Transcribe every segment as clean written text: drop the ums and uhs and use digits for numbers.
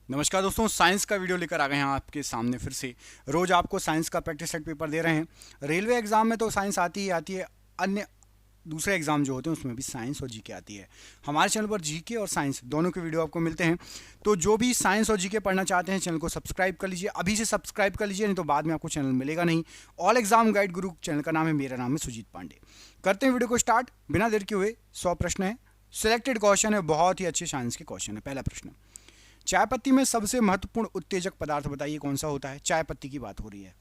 नमस्कार दोस्तों, साइंस का वीडियो लेकर आ गए हैं आपके सामने फिर से। रोज आपको साइंस का प्रैक्टिस सेट पेपर दे रहे हैं। रेलवे एग्जाम में तो साइंस आती ही आती है, अन्य दूसरे एग्जाम जो होते हैं उसमें भी साइंस और जीके आती है। हमारे चैनल पर जीके और साइंस दोनों के वीडियो आपको मिलते हैं। तो जो भी साइंस और जीके पढ़ना चाहते हैं चैनल को सब्सक्राइब कर लीजिए, अभी से सब्सक्राइब कर लीजिए, नहीं तो बाद में आपको चैनल मिलेगा नहीं। ऑल एग्जाम गाइड गुरु चैनल का नाम है, मेरा नाम है सुजीत पांडे। करते हैं वीडियो को स्टार्ट बिना देर के हुए। 100 प्रश्न है, सिलेक्टेड क्वेश्चन है, बहुत ही अच्छे साइंस के क्वेश्चन है। पहला प्रश्न, चाय पत्ती में सबसे महत्वपूर्ण उत्तेजक पदार्थ बताइए कौन सा होता है। चाय पत्ती की बात हो रही है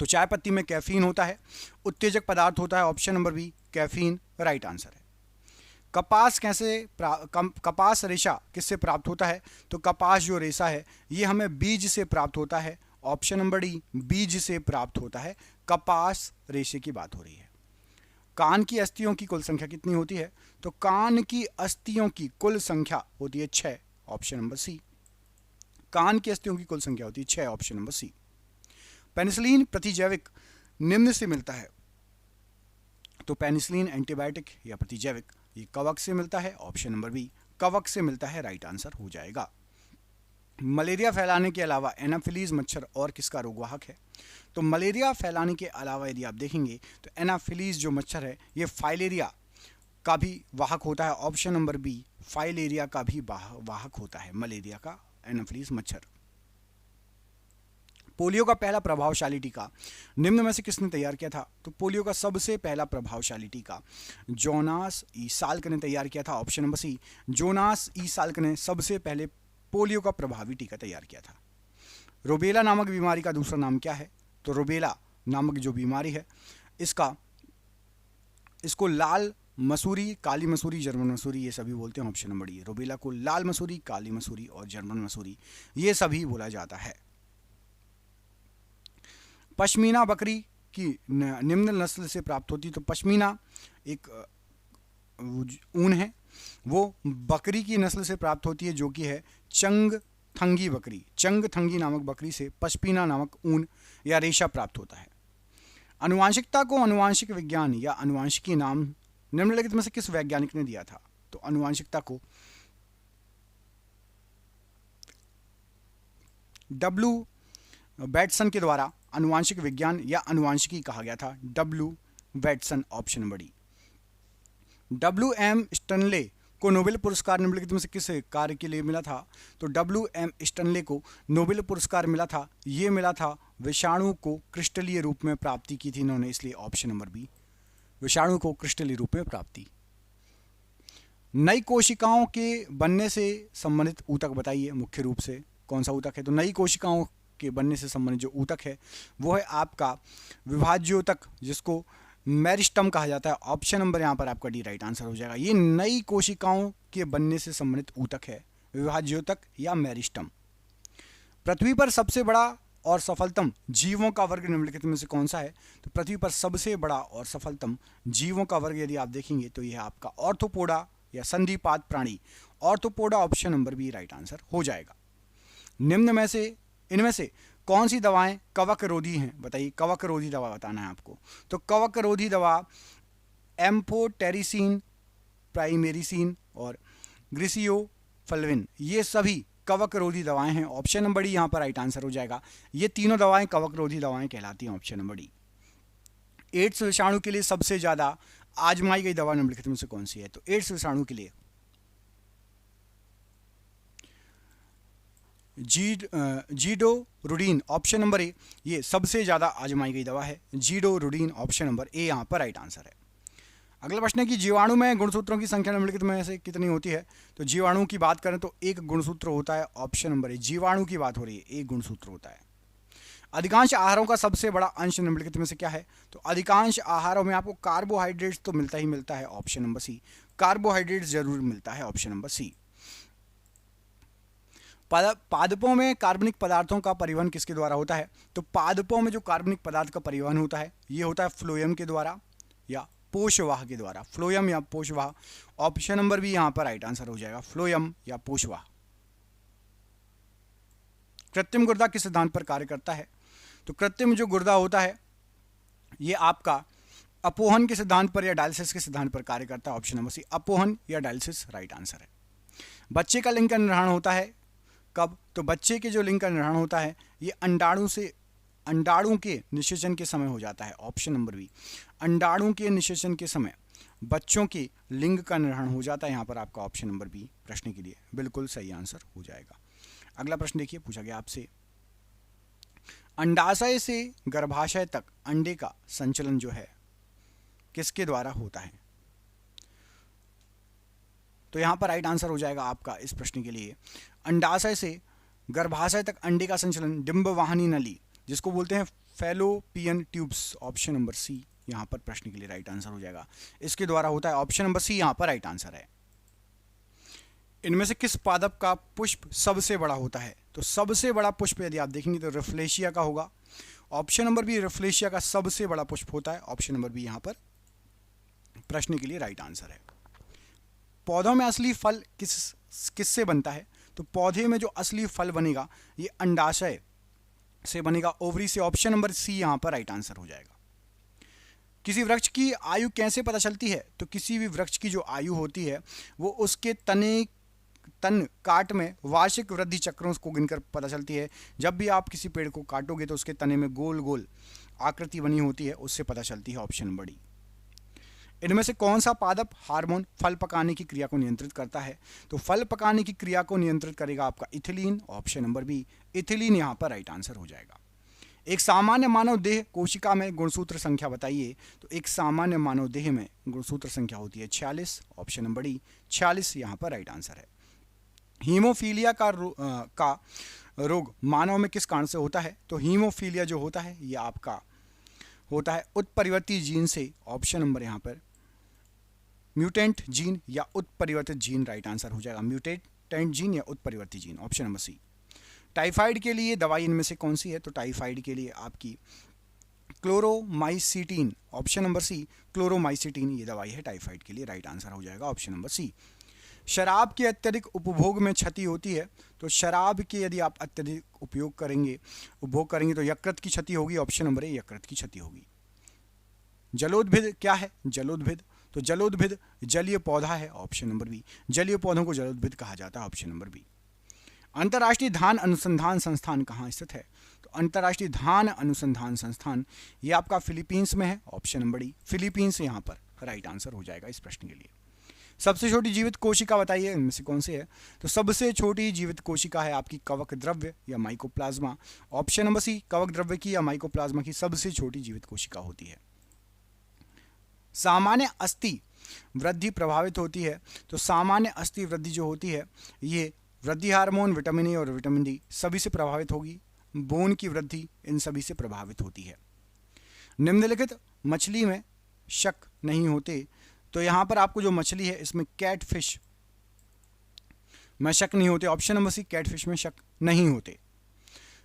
तो चाय पत्ती में कैफीन होता है। उत्तेजक पदार्थ होता है option number B, caffeine right answer है। कपास कपास रेशा किससे प्राप्त होता है। तो कपास जो रेशा है ये हमें बीज से प्राप्त होता है। ऑप्शन नंबर डी, बीज से प्राप्त होता है। कपास रेशे की बात हो रही है। कान की अस्थियों की कुल संख्या कितनी होती है। तो कान की अस्थियों की कुल संख्या होती है 6। ऑप्शन नंबर सी। कान की अस्थियों की कुल संख्या होती है 6। ऑप्शन नंबर सी। पेनिसिलिन प्रतिजैविक निम्न से मिलता है। तो पेनिसिलिन एंटीबायोटिक या प्रतिजैविक ये कवक से मिलता है। ऑप्शन नंबर बी, कवक से मिलता है, राइट आंसर हो जाएगा। मलेरिया फैलाने के अलावा एनाफिलीज मच्छर और किसका रोगवाहक है। तो मलेरिया फैलाने के अलावा यदि आप देखेंगे तो एनाफिलीज जो मच्छर है ये फाइलेरिया का भी वाहक होता है। ऑप्शन नंबर बी, फाइलेरिया का भी वाहक होता है मलेरिया का एनाफिलीज मच्छर। पोलियो का पहला प्रभावशाली टीका निम्न में से किसने तैयार किया था। तो पोलियो का सबसे पहला प्रभावशाली टीका जोनास ई साल्क ने तैयार किया था। Option number C, Jonas E Salk ने सबसे पहले पोलियो का प्रभावी टीका तैयार किया था। रुबेला नामक बीमारी का दूसरा नाम क्या है। तो रुबेला नामक जो बीमारी है इसको लाल मसूरी, काली मसूरी, जर्मन मसूरी ये सभी बोलते हैं। ऑप्शन नंबर डी, रुबेला को लाल मसूरी, काली मसूरी और जर्मन मसूरी ये सभी बोला जाता है। पश्मीना बकरी की निम्न नस्ल से प्राप्त होती है। तो पश्मीना एक ऊन है, वो बकरी की नस्ल से प्राप्त होती है जो कि है चंगथंगी बकरी। चंगथंगी नामक बकरी से पश्मीना नामक ऊन या रेशा प्राप्त होता है। अनुवांशिकता को अनुवांशिक विज्ञान या अनुवांशिकी नाम निम्नलिखित में से किस वैज्ञानिक ने दिया था। तो अनुवांशिकता को डब्ल्यू बैटसन के द्वारा अनुवांशिक विज्ञान या अनुवांशिकी कहा गया था। W Bateson, option number D. W M Stanley को नोबेल पुरस्कार निम्नलिखित में से किस कार्य के लिए मिला था। तो डब्ल्यू एम स्टनले को नोबेल पुरस्कार मिला था, ये मिला था विषाणु को क्रिस्टलीय रूप में प्राप्ति की थी इन्होंने, इसलिए ऑप्शन नंबर बी, विषाणु को क्रिस्टलीय रूप में प्राप्ति। नई कोशिकाओं के बनने से संबंधित ऊतक बताइए मुख्य रूप से कौन सा ऊतक है। तो नई कोशिकाओं के बनने से संबंधित जो ऊतक है वो है आपका विभाज्योतक, जिसको मेरिस्टम कहा जाता है। ऑप्शन नंबर यहाँ पर आपका डी राइट आंसर हो जाएगा। ये नई कोशिकाओं के बनने से संबंधित ऊतक है, विभाज्योतक या मेरिस्टम। पृथ्वी पर सबसे बड़ा और सफलतम जीवों का वर्ग निम्नलिखित में से कौन सा है। तो पृथ्वी पर सबसे बड़ा और सफलतम जीवों का वर्ग यदि आप देखेंगे तो यह आपका ऑर्थोपोडा या संधिपाद प्राणी, Arthropoda, option number B right answer हो जाएगा। इनमें से कौन सी दवाएं कवक रोधी हैं, बताइए। कवक रोधी दवा बताना है आपको। तो कवक रोधी दवा एम्फोटेरिसिन, प्राइमेरिसिन और ग्रिसियोफल्विन ये सभी कवक रोधी दवाएं हैं। ऑप्शन नंबर डी यहाँ पर राइट आंसर हो जाएगा। ये तीनों दवाएं कवक रोधी दवाएं कहलाती हैं। Option number D. एड्स विषाणु के लिए सबसे ज्यादा आजमाई गई दवा निम्नलिखित में से कौन सी है। तो एड्स विषाणु के लिए जीडोरुडीन, ऑप्शन नंबर ए, ये सबसे ज्यादा आजमाई गई दवा है। जीडोरुडीन, ऑप्शन नंबर ए यहाँ पर राइट आंसर है। अगला प्रश्न है कि जीवाणु में गुणसूत्रों की संख्या निम्नलिखित में से कितनी होती है। तो जीवाणु की बात करें तो एक गुणसूत्र होता है। ऑप्शन नंबर ए, जीवाणु की बात हो रही है, एक गुणसूत्र होता है। अधिकांश आहारों का सबसे बड़ा अंश निम्नलिखित में से क्या है। तो अधिकांश आहारों में आपको कार्बोहाइड्रेट्स तो मिलता ही मिलता है। ऑप्शन नंबर सी, कार्बोहाइड्रेट्स जरूर मिलता है। Option number C. पादपों में कार्बनिक पदार्थों का परिवहन किसके द्वारा होता है। तो पादपों में जो कार्बनिक पदार्थ का परिवहन होता है ये होता है फ्लोएम के द्वारा या पोषवाह के द्वारा। फ्लोएम या पोषवाह, ऑप्शन नंबर बी यहां पर राइट आंसर हो जाएगा। फ्लोएम या पोषवाह। कृत्रिम गुर्दा किस सिद्धांत पर कार्य करता है। तो कृत्रिम जो गुर्दा होता है ये आपका अपोहन के सिद्धांत पर या डायलिसिस के सिद्धांत पर कार्य करता है। ऑप्शन नंबर सी, अपोहन या डायलिसिस राइट आंसर है। बच्चे का लिंग का निर्धारण होता है कब? तो बच्चे के जो लिंग का निर्धारण होता है ये अंडाणु के निषेचन के समय हो जाता है। ऑप्शन नंबर बी, अंडाणु के निषेचन के समय बच्चों के लिंग का निर्धारण हो जाता है। यहाँ पर आपका ऑप्शन नंबर बी प्रश्न के लिए बिल्कुल सही आंसर हो जाएगा। अगला प्रश्न देखिए, पूछा गया आपसे अंडाशय से गर्भाशय तक अंडे का संचलन जो है किसके द्वारा होता है? तो यहां पर राइट आंसर हो जाएगा आपका इस प्रश्न के लिए, अंडाशय से गर्भाशय तक अंडे का संचलन डिंबवाहिनी नली, जिसको बोलते हैं fallopian tubes, option number C यहां पर प्रश्न के लिए राइट आंसर हो जाएगा, इसके द्वारा होता है। ऑप्शन नंबर सी यहां पर राइट आंसर है। इनमें से किस पादप का पुष्प सबसे बड़ा होता है? तो सबसे बड़ा पुष्प यदि आप देखेंगे तो रिफ्लेशिया का होगा। ऑप्शन नंबर बी, रिफ्लेशिया का सबसे बड़ा पुष्प होता है। ऑप्शन नंबर बी यहां पर प्रश्न के लिए राइट आंसर है। पौधों में असली फल किससे बनता है? तो पौधे में जो असली फल बनेगा ये अंडाशय से बनेगा, ओवरी से। ऑप्शन नंबर सी यहां पर राइट आंसर हो जाएगा। किसी वृक्ष की आयु कैसे पता चलती है? तो किसी भी वृक्ष की जो आयु होती है वो उसके तन काट में वार्षिक वृद्धि चक्रों को गिनकर पता चलती है। जब भी आप किसी पेड़ को काटोगे तो उसके तने में गोल गोल आकृति बनी होती है, उससे पता चलती है। Option number D. इनमें से कौन सा पादप हार्मोन फल पकाने की क्रिया को नियंत्रित करता है? तो फल पकाने की क्रिया को नियंत्रित करेगा आपका ethylene. Option number B, ethylene यहां पर राइट आंसर हो जाएगा। एक सामान्य मानव देह कोशिका में गुणसूत्र संख्या बताइए। तो एक सामान्य मानव देह में गुणसूत्र संख्या होती है 46। ऑप्शन नंबर डी 46 यहां पर राइट आंसर है। हीमोफीलिया का रोग मानव में किस कारण से होता है? तो हीमोफीलिया जो होता है ये आपका होता है उत्परिवर्ती जीन से। ऑप्शन नंबर यहां पर म्यूटेंट जीन या उत्परिवर्तित जीन राइट आंसर हो जाएगा। म्यूटेंट जीन या उत्परिवर्ती gene, option number C. Typhoid के लिए दवाई इनमें से कौन सी है? तो टाइफाइड के लिए आपकी क्लोरोमाइसिटीन, ऑप्शन नंबर सी, क्लोरोमाइसिटीन ये दवाई है टाइफाइड के लिए, राइट आंसर हो जाएगा ऑप्शन नंबर सी। शराब के अत्यधिक उपभोग में क्षति होती है। तो शराब के यदि आप अत्यधिक उपभोग करेंगे तो यकृत की क्षति होगी। ऑप्शन नंबर ए, यकृत की क्षति होगी। जलोद्भिद क्या है? जलोद्भिद, तो जलोद्भिद जलीय पौधा है। ऑप्शन नंबर बी, जलीय पौधों को जलोद्भिद कहा जाता है। Option number B. अंतर्राष्ट्रीय धान अनुसंधान संस्थान कहाँ स्थित है? तो अंतर्राष्ट्रीय धान अनुसंधान संस्थान ये आपका फिलीपींस में है। ऑप्शन नंबर डी, फिलीपींस यहाँ पर राइट आंसर हो जाएगा इस प्रश्न के लिए। सबसे छोटी जीवित कोशिका बताइए इनमें से कौन सी है? तो सबसे छोटी जीवित कोशिका है आपकी कवक द्रव्य या माइकोप्लाज्मा। ऑप्शन नंबर सी, कवक द्रव्य की या माइकोप्लाज्मा की सबसे छोटी जीवित कोशिका होती है। सामान्य अस्थि वृद्धि प्रभावित होती है। तो सामान्य अस्थि वृद्धि जो होती है ये वृद्धि हार्मोन, विटामिन ए और विटामिन डी सभी से प्रभावित होगी। बोन की वृद्धि इन सभी से प्रभावित होती है। निम्नलिखित मछली में शक नहीं होते। तो यहां पर आपको जो मछली है इसमें कैटफिश में शक नहीं होते। ऑप्शन नंबर सी, कैटफिश में शक नहीं होते।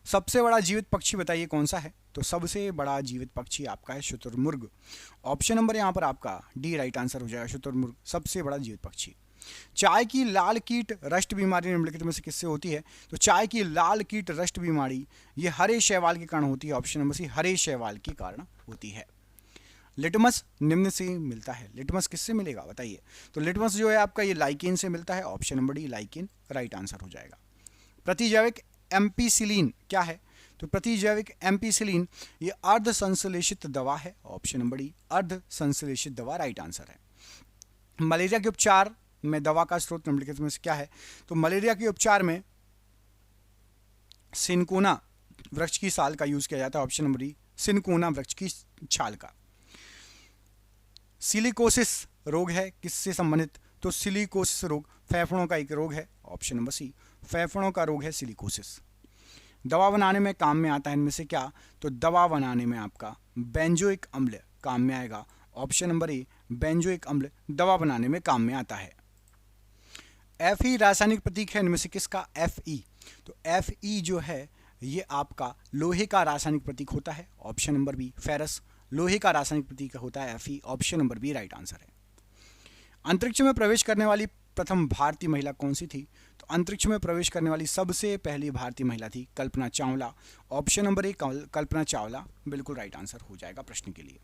सबसे बड़ा जीवित पक्षी बताइए कौन सा है? तो सबसे बड़ा जीवित पक्षी आपका है शुतुरमुर्ग। ऑप्शन नंबर यहां पर आपका डी राइट आंसर हो जाएगा। शुतुरमुर्ग सबसे बड़ा जीवित पक्षी। चाय की लाल कीट रस्ट बीमारी निम्नलिखित में से किससे होती है? तो चाय की लाल कीट रस्ट बीमारी ये हरे शैवाल के कारण होती है। ऑप्शन नंबर सी, हरे शैवाल के कारण होती है। लिटमस निम्न से मिलता है। लिटमस किससे मिलेगा बताइए? तो लिटमस जो है आपका ये लाइकेन से मिलता है। Option number D, lichen right answer हो जाएगा। प्रतिजैविक एम्पीसिलिन क्या है? तो प्रतिजैविक एम्पीसिलिन ये अर्ध संश्लेषित दवा है। ऑप्शन नंबर डी, अर्ध संश्लेषित दवा राइट आंसर है। मलेरिया के उपचार में दवा का स्रोत निम्नलिखित में से क्या है? तो मलेरिया के उपचार में सिनकोना वृक्ष की साल का यूज किया जाता है। ऑप्शन नंबर डी, सिनकोना वृक्ष की छाल का। सिलिकोसिस रोग है किससे संबंधित? तो सिलिकोसिस रोग फेफड़ों का एक रोग है। ऑप्शन नंबर सी, फेफड़ों का रोग है सिलिकोसिस। दवा बनाने में काम में आता है इनमें से क्या? तो दवा बनाने में आपका बेंजोइक अम्ल काम में आएगा। ऑप्शन नंबर ए, बेंजोइक अम्ल दवा बनाने में काम में आता है। Fe रासायनिक प्रतीक है इनमें से किसका? Fe। तो Fe जो है ये आपका लोहे का रासायनिक प्रतीक होता है। ऑप्शन नंबर बी, फेरस लोहे का रासायनिक प्रतीक होता है Fe। Option number B right answer है। अंतरिक्ष में प्रवेश करने वाली प्रथम भारतीय महिला कौन सी थी? तो अंतरिक्ष में प्रवेश करने वाली सबसे पहली भारतीय महिला थी कल्पना चावला। ऑप्शन नंबर ए, कल्पना चावला बिल्कुल राइट आंसर हो जाएगा प्रश्न के लिए।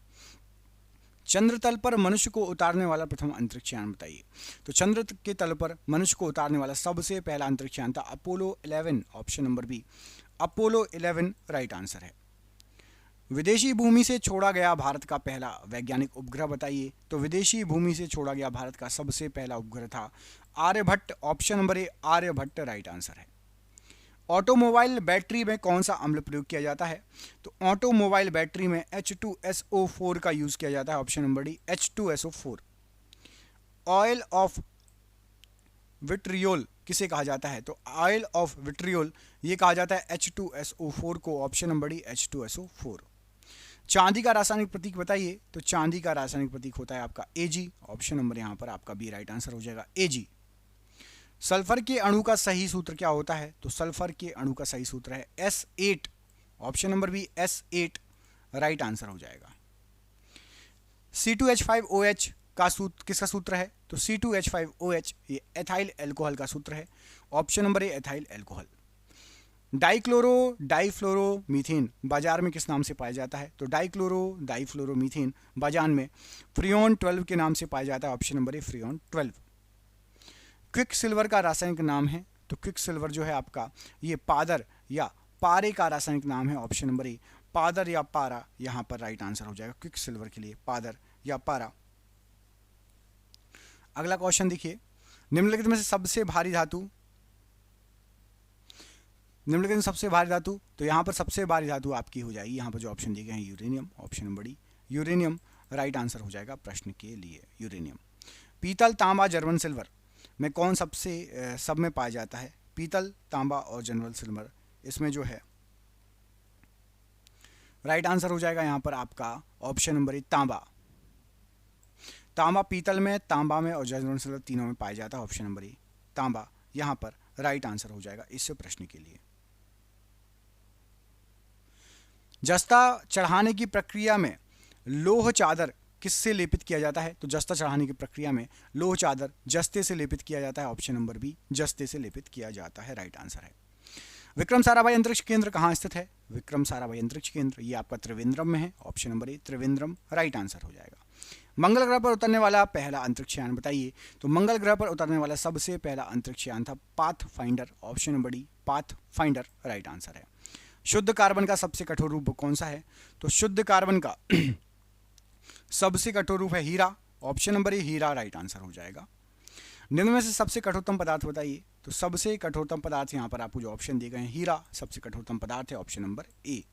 चंद्र तल पर मनुष्य को उतारने वाला प्रथम अंतरिक्ष यान बताइए। तो चंद्र के तल पर मनुष्य को उतारने वाला सबसे पहला अंतरिक्ष यान था Apollo 11, option number B, Apollo 11 right answer है। विदेशी भूमि से छोड़ा गया भारत का पहला वैज्ञानिक उपग्रह बताइए। तो विदेशी भूमि से छोड़ा गया भारत का सबसे पहला उपग्रह था Aryabhata, option number A, Aryabhata right answer है। ऑटोमोबाइल बैटरी में कौन सा अम्ल प्रयोग किया जाता है? तो ऑटोमोबाइल बैटरी में H2SO4 का यूज किया जाता है, option number D, H2SO4। Oil of vitriol किसे कहा जाता है? तो ऑयल ऑफ विट्रियोल ये कहा जाता है H2SO4 को, ऑप्शन नंबर डी, H2SO4। चांदी का रासायनिक प्रतीक बताइए। तो चांदी का रासायनिक प्रतीक होता है आपका Ag, ऑप्शन नंबर यहाँ पर आपका बी राइट आंसर हो जाएगा, Ag। सल्फर के अणु का सही सूत्र क्या होता है? तो सल्फर के अणु का सही सूत्र है S8, option number B, S8 right answer हो जाएगा। C2H5OH का सूत्र किसका सूत्र है? तो C2H5OH ये एथाइल एल्कोहल का सूत्र है, option number A, ethyl alcohol. Dichlorodifluoromethane बाजार में किस नाम से पाया जाता है? तो डाइक्लोरो डाइफ्लोरो मीथेन बाजार में फ्रियोन 12 के नाम से पाया जाता है, ऑप्शन नंबर ए, फ्रियोन 12। क्विक सिल्वर का रासायनिक नाम है। तो क्विक सिल्वर जो है आपका ये पादर या पारे का रासायनिक नाम है, ऑप्शन नंबर ए, पादर या पारा यहां पर राइट आंसर हो जाएगा क्विक सिल्वर के लिए, पादर या पारा। अगला क्वेश्चन देखिए, निम्नलिखित में से सबसे भारी धातु, निम्नलिखित में सबसे भारी धातु, तो यहाँ पर सबसे भारी धातु आपकी हो जाएगी, यहाँ पर जो ऑप्शन दिए गए हैं uranium, option number D, uranium right answer हो जाएगा प्रश्न के लिए, यूरेनियम। पीतल, तांबा, जर्मन सिल्वर में कौन सबसे सब में पाया जाता है? पीतल, तांबा और जर्मन सिल्वर इसमें जो है राइट आंसर हो जाएगा यहाँ पर आपका ऑप्शन नंबर ए, तांबा। तांबा पीतल में, तांबा में और जर्मन सिल्वर तीनों में पाया जाता है, ऑप्शन नंबर ए, तांबा यहाँ पर राइट आंसर हो जाएगा इस प्रश्न के लिए। जस्ता चढ़ाने की प्रक्रिया में लोह चादर किससे लेपित किया जाता है? तो जस्ता चढ़ाने की प्रक्रिया में लोह चादर जस्ते से लेपित किया जाता है, ऑप्शन नंबर बी, जस्ते से लेपित किया जाता है राइट आंसर है। विक्रम साराभाई अंतरिक्ष केंद्र कहाँ स्थित है? विक्रम साराभाई अंतरिक्ष केंद्र ये आपका त्रिवेंद्रम में है, ऑप्शन नंबर ए, त्रिवेंद्रम राइट आंसर हो जाएगा। मंगल ग्रह पर उतरने वाला पहला अंतरिक्ष यान बताइए। तो मंगल ग्रह पर उतरने वाला सबसे पहला अंतरिक्ष यान था path finder, option number D, path finder right answer है। शुद्ध कार्बन का सबसे कठोर रूप कौन सा है? तो शुद्ध कार्बन का सबसे कठोर रूप है हीरा, ऑप्शन नंबर ए, हीरा राइट आंसर हो जाएगा। निम्न में से सबसे कठोरतम पदार्थ बताइए। तो सबसे कठोरतम पदार्थ यहाँ पर आपको जो ऑप्शन दिए गए हैं, हीरा सबसे कठोरतम पदार्थ है, ऑप्शन नंबर ए।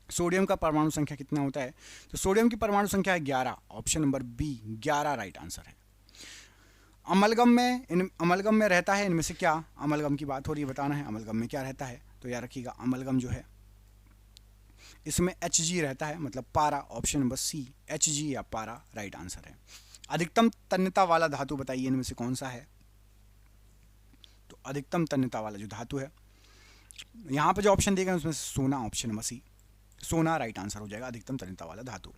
सोडियम का परमाणु संख्या कितना होता है? तो सोडियम की परमाणु संख्या है 11, option number B, 11 right answer है। अमलगम में रहता है इनमें से क्या? अमलगम की बात हो रही है, बताना है अमलगम में क्या रहता है। तो याद रखिएगा अमलगम जो है इसमें Hg रहता है, मतलब पारा, ऑप्शन नंबर सी, Hg या पारा राइट आंसर है। अधिकतम तन्यता वाला धातु बताइए इनमें से कौन सा है? तो अधिकतम तन्यता वाला जो धातु है यहाँ पर जो ऑप्शन दिए गए उसमें से सोना, ऑप्शन नंबर सी, सोना राइट आंसर हो जाएगा अधिकतम तन्यता वाला धातु।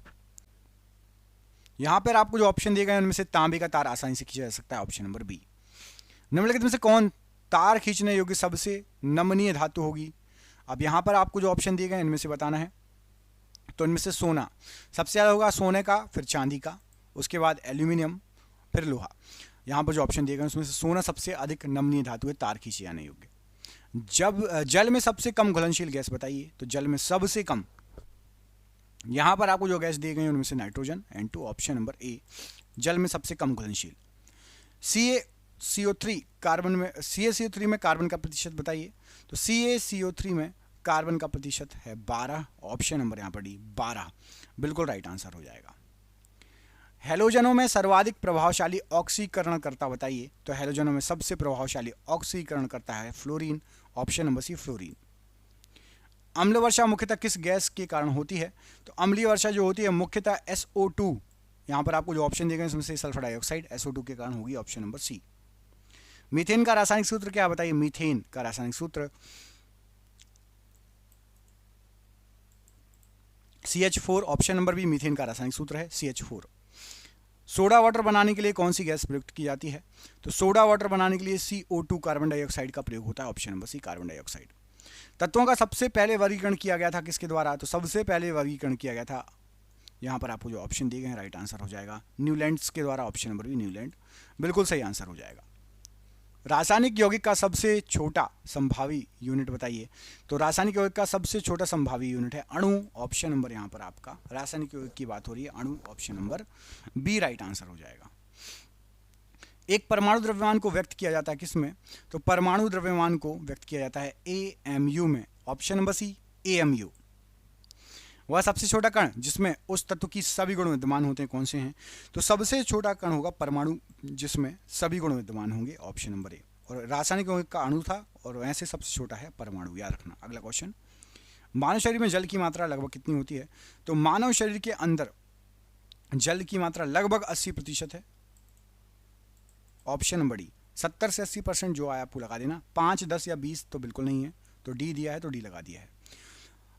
यहाँ पर आपको जो ऑप्शन दिए गए उनमें से तांबे का तार आसानी से खींचा जा सकता है, ऑप्शन नंबर बी। निम्नलिखित में से कौन तार खींचने योग्य सबसे नमनीय धातु होगी? अब यहाँ पर आपको जो ऑप्शन दिए गए इनमें से बताना है। तो इनमें से सोना सबसे ज़्यादा होगा, सोने का, फिर चांदी का, उसके बाद एल्यूमिनियम, फिर लोहा। यहाँ पर जो ऑप्शन दिए गए उसमें से सोना सबसे अधिक नमनीय धातु है, तार खींचे जाने योग्य। जब जल में सबसे कम घुलनशील गैस बताइए। तो जल में सबसे कम, यहाँ पर आपको जो गैस दिए गए उनमें से नाइट्रोजन, N2 ऑप्शन नंबर ए, जल में सबसे कम घुलनशील। CaCO3 कार्बन में, CaCO3 में कार्बन का प्रतिशत बताइए। तो CaCO3 में कार्बन का प्रतिशत है 12, ऑप्शन नंबर यहाँ पर डी, 12 बिल्कुल राइट आंसर हो जाएगा। हैलोजनों में सर्वाधिक प्रभावशाली ऑक्सीकरणकर्ता बताइए। तो हैलोजनों में सबसे प्रभावशाली ऑक्सीकरणकर्ता है fluorine, option number C, fluorine. अम्ल वर्षा मुख्यतः किस गैस के कारण होती है? तो अम्लीय वर्षा जो होती है मुख्यतः SO2, यहाँ पर आपको जो ऑप्शन दिए गए उसमें से सल्फर डाइऑक्साइड SO2 के कारण होगी, ऑप्शन नंबर सी। मीथेन का रासायनिक सूत्र क्या बताइए? मीथेन का रासायनिक सूत्र CH4, option number B, methane का रासायनिक सूत्र है CH4। सोडा वाटर बनाने के लिए कौन सी गैस प्रयुक्त की जाती है? तो सोडा वाटर बनाने के लिए CO2 कार्बन डाइऑक्साइड का प्रयोग होता है, option number C, carbon dioxide. तत्वों का सबसे पहले वर्गीकरण किया गया था किसके द्वारा? तो सबसे पहले वर्गीकरण किया गया था यहाँ पर आपको जो ऑप्शन दिए गए हैं राइट आंसर हो जाएगा न्यूलैंड्स के द्वारा, ऑप्शन नंबर बी न्यूलैंड बिल्कुल सही आंसर हो जाएगा। रासायनिक यौगिक का सबसे छोटा संभावी यूनिट बताइए। तो रासायनिक यौगिक का सबसे छोटा संभावी यूनिट है अणु, ऑप्शन नंबर यहाँ पर आपका रासायनिक यौगिक की बात हो रही है अणु, option number B right answer हो जाएगा। एक परमाणु द्रव्यमान को व्यक्त किया जाता है किसमें? तो परमाणु द्रव्यमान को व्यक्त किया जाता है AMU में, ऑप्शन नंबर सी AMU। वह सबसे छोटा कण जिसमें उस तत्व की सभी गुण विद्यमान होते हैं कौन से हैं? तो सबसे छोटा कण होगा परमाणु जिसमें सभी गुण विद्यमान होंगे, ऑप्शन नंबर ए। और रासायनिक यौगिक का अणु था और वैसे सबसे छोटा है परमाणु, याद रखना। अगला क्वेश्चन, मानव शरीर में जल की मात्रा लगभग कितनी होती है? तो मानव शरीर के अंदर जल की मात्रा लगभग 80% है, ऑप्शन नंबर डी। 70 से 80% जो आया आपको लगा देना, 5, 10 या 20 तो बिल्कुल नहीं है, तो डी दिया है तो डी लगा दिया है।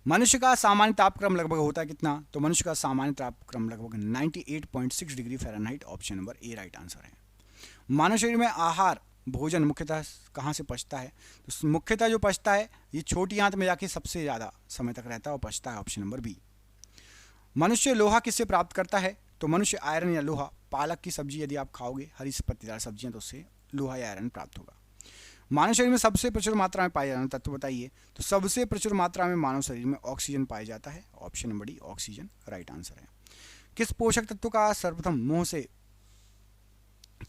मनुष्य का सामान्य तापक्रम लगभग होता है कितना? तो मनुष्य का सामान्य तापक्रम लगभग 98.6 डिग्री फ़ारेनहाइट, ऑप्शन नंबर ए राइट आंसर है। मानव शरीर में आहार भोजन मुख्यतः कहाँ से पचता है? तो मुख्यतः जो पचता है ये छोटी आंत में जाके सबसे ज़्यादा समय तक रहता है और पचता है, ऑप्शन नंबर बी। मनुष्य लोहा किससे प्राप्त करता है? तो मनुष्य आयरन या लोहा, पालक की सब्जी यदि आप खाओगे, हरी पत्तेदार सब्जियां, तो उससे लोहा या आयरन प्राप्त होगा। मानव शरीर में सबसे प्रचुर मात्रा में पाया जाने वाला तत्व बताइए। तो सबसे प्रचुर मात्रा में मानव शरीर में ऑक्सीजन पाया जाता है, option number D oxygen right answer है। किस पोषक तत्व का सर्वप्रथम मुंह से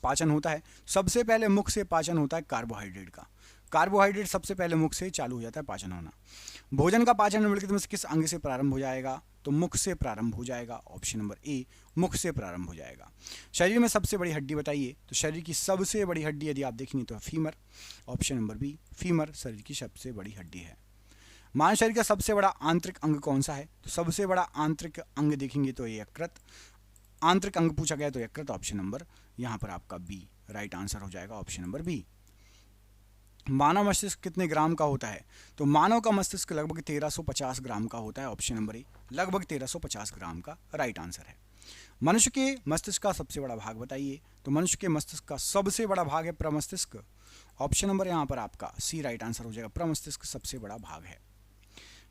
पाचन होता है? सबसे पहले मुख से पाचन होता है कार्बोहाइड्रेट का। कार्बोहाइड्रेट सबसे पहले मुख से चालू हो जाता है पाचन होना। भोजन का पाचन निम्नलिखित में से किस अंग से प्रारंभ हो जाएगा? तो मुख से प्रारंभ हो जाएगा, ऑप्शन नंबर ए मुख से प्रारंभ हो जाएगा। शरीर में सबसे बड़ी हड्डी बताइए। तो शरीर की सबसे बड़ी हड्डी यदि आप देखेंगे तो femur, option number B femur शरीर की सबसे बड़ी हड्डी है। मानव शरीर का सबसे बड़ा आंतरिक अंग कौन सा है? तो सबसे बड़ा आंतरिक अंग देखेंगे तो ये यकृत, आंतरिक अंग पूछा गया तो यकृत, ऑप्शन नंबर यहाँ पर आपका बी राइट आंसर हो जाएगा, ऑप्शन नंबर बी। मानव मस्तिष्क कितने ग्राम का होता है? तो मानव का मस्तिष्क लगभग 1350 ग्राम का होता है, ऑप्शन नंबर ए लगभग 1350 ग्राम का राइट आंसर है। मनुष्य के मस्तिष्क का सबसे बड़ा भाग बताइए। तो मनुष्य के मस्तिष्क का सबसे बड़ा भाग है प्रमस्तिष्क, ऑप्शन नंबर यहाँ पर आपका सी राइट आंसर हो जाएगा, प्रमस्तिष्क सबसे बड़ा भाग है।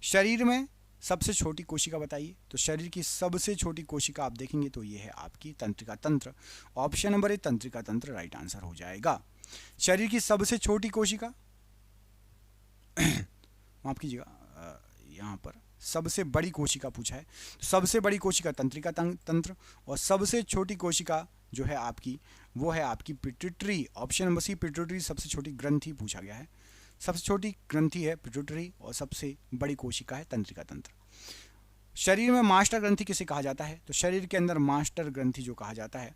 शरीर में सबसे छोटी कोशिका बताइए। तो शरीर की सबसे छोटी कोशिका आप देखेंगे तो ये है आपकी तंत्रिका तंत्र, ऑप्शन नंबर ए तंत्रिका तंत्र राइट आंसर हो जाएगा। शरीर की सबसे छोटी कोशिका माफ कीजिएगा, यहाँ पर सबसे बड़ी कोशिका पूछा है, तो सबसे बड़ी कोशिका तंत्रिका तंत्र और सबसे छोटी कोशिका जो है आपकी वो है आपकी pituitary, option number C pituitary सबसे छोटी ग्रंथि पूछा गया है। सबसे छोटी ग्रंथि है पिट्यूटरी और सबसे बड़ी कोशिका है तंत्रिका तंत्र। शरीर में मास्टर ग्रंथि किसे कहा जाता है? तो शरीर के अंदर मास्टर ग्रंथि जो कहा जाता है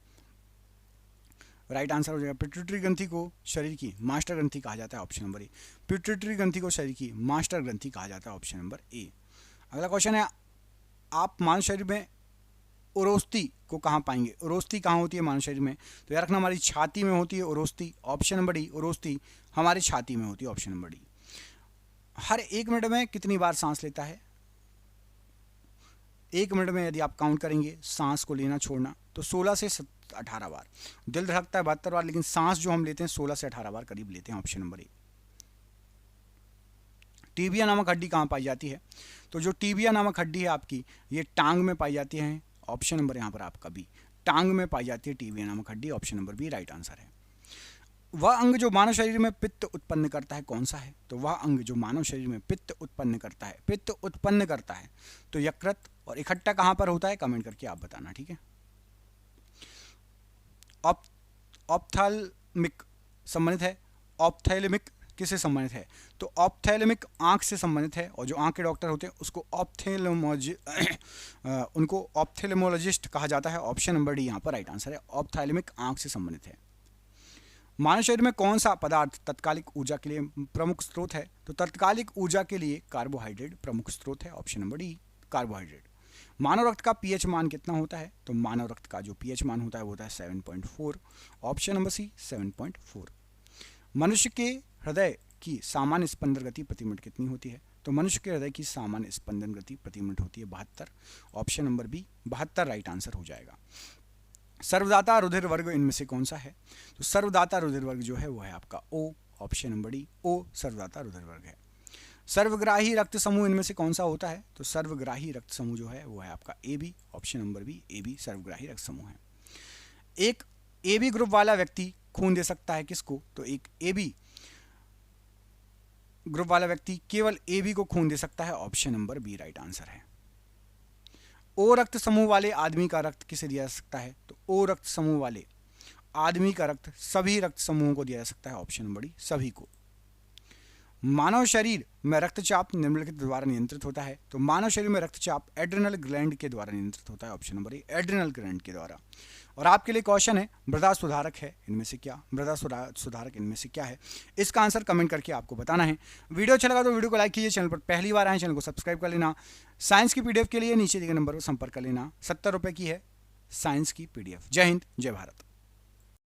राइट आंसर हो जाएगा, पिट्यूटरी ग्रंथि को शरीर की मास्टर ग्रंथि कहा जाता है, ऑप्शन नंबर ए। पिट्यूटरी ग्रंथि को शरीर की मास्टर ग्रंथि कहा जाता है, ऑप्शन नंबर ए। अगला क्वेश्चन है, आप मानव शरीर में उरोस्थि को कहाँ पाएंगे? उरोस्थि कहाँ होती है मानव शरीर में? तो याद रखना हमारी छाती में होती है उरोस्थि, ऑप्शन नंबर डी उरोस्थि हमारी छाती में होती है, ऑप्शन नंबर डी। हर 1 मिनट में कितनी बार सांस लेता है? 1 मिनट में यदि आप काउंट करेंगे सांस को लेना छोड़ना तो 16 से 18 बार। दिल धड़कता है 72 बार, लेकिन सांस जो हम लेते हैं 16 से 18 बार करीब लेते हैं, ऑप्शन नंबर ए। टीबिया नामक हड्डी कहाँ पाई जाती है? तो जो टीबिया नामक हड्डी है आपकी ये टांग में पाई जाती है, ऑप्शन नंबर यहाँ पर आपका बी टांग में पाई जाती है टीबिया नामक हड्डी, option number B right answer है। वह अंग जो मानव शरीर में पित्त उत्पन्न करता है कौन सा है? तो वह अंग जो मानव शरीर में पित्त उत्पन्न करता है तो यकृत, और इकट्ठा कहाँ पर होता है कमेंट करके आप बताना, ठीक है। ऑप्थैल्मिक संबंधित है, ऑप्थैल्मिक किससे संबंधित है? तो ऑप्थैल्मिक आंख से संबंधित है, और जो आंख के डॉक्टर होते हैं उसको उनको ऑप्थेल्मोलॉजिस्ट कहा जाता है, ऑप्शन नंबर डी यहाँ पर राइट आंसर है, ऑप्थैल्मिक आंख से संबंधित है। मानव शरीर में कौन सा पदार्थ तत्कालिक ऊर्जा के लिए प्रमुख स्रोत है? तो तत्कालिक ऊर्जा के लिए कार्बोहाइड्रेट प्रमुख स्रोत है, ऑप्शन नंबर डी कार्बोहाइड्रेट। मानव रक्त का पीएच मान कितना होता है? तो मानव रक्त का जो पीएच मान होता है वो होता है 7.4, ऑप्शन नंबर सी 7.4। मनुष्य के हृदय की सामान्य स्पंदन गति प्रति मिनट कितनी होती है? तो मनुष्य के हृदय की सामान्य स्पंदन गति प्रति मिनट होती है 72, option number B 72 right answer हो जाएगा। सर्वदाता रुधिर वर्ग इनमें से कौन सा है? तो सर्वदाता रुधिर वर्ग जो है वो है आपका ओ, ऑप्शन नंबर डी ओ सर्वदाता रुधिर वर्ग है। सर्वग्राही रक्त समूह इनमें से कौन सा होता है? तो सर्वग्राही रक्त समूह जो है वो है आपका A B, option number B A B सर्वग्राही रक्त समूह है। एक ए बी ग्रुप वाला व्यक्ति खून दे सकता है किसको? तो एक ए बी ग्रुप वाला व्यक्ति केवल ए बी को खून दे सकता है, option number B right answer है। ओ रक्त समूह वाले आदमी का रक्त किसे दिया जा सकता है? तो ओ रक्त समूह वाले आदमी का रक्त सभी रक्त समूहों को दिया जा सकता है, ऑप्शन नंबर डी सभी को। मानव शरीर में रक्तचाप निम्नलिखित द्वारा नियंत्रित होता है। तो मानव शरीर में रक्तचाप एड्रिनल ग्लैंड के द्वारा नियंत्रित होता है, ऑप्शन नंबर ए एड्रिनल ग्लैंड के द्वारा। और आपके लिए क्वेश्चन है, मृदा सुधारक है इनमें से क्या? मृदा सुधारक इनमें से क्या है? इसका आंसर कमेंट करके आपको बताना है। वीडियो अच्छा लगा तो वीडियो को लाइक कीजिए, चैनल पर पहली बार आए चैनल को सब्सक्राइब कर लेना। साइंस की पीडीएफ के लिए नीचे दिए गए नंबर पर संपर्क कर लेना। 70 रुपये की है साइंस की पीडीएफ। जय हिंद, जय भारत।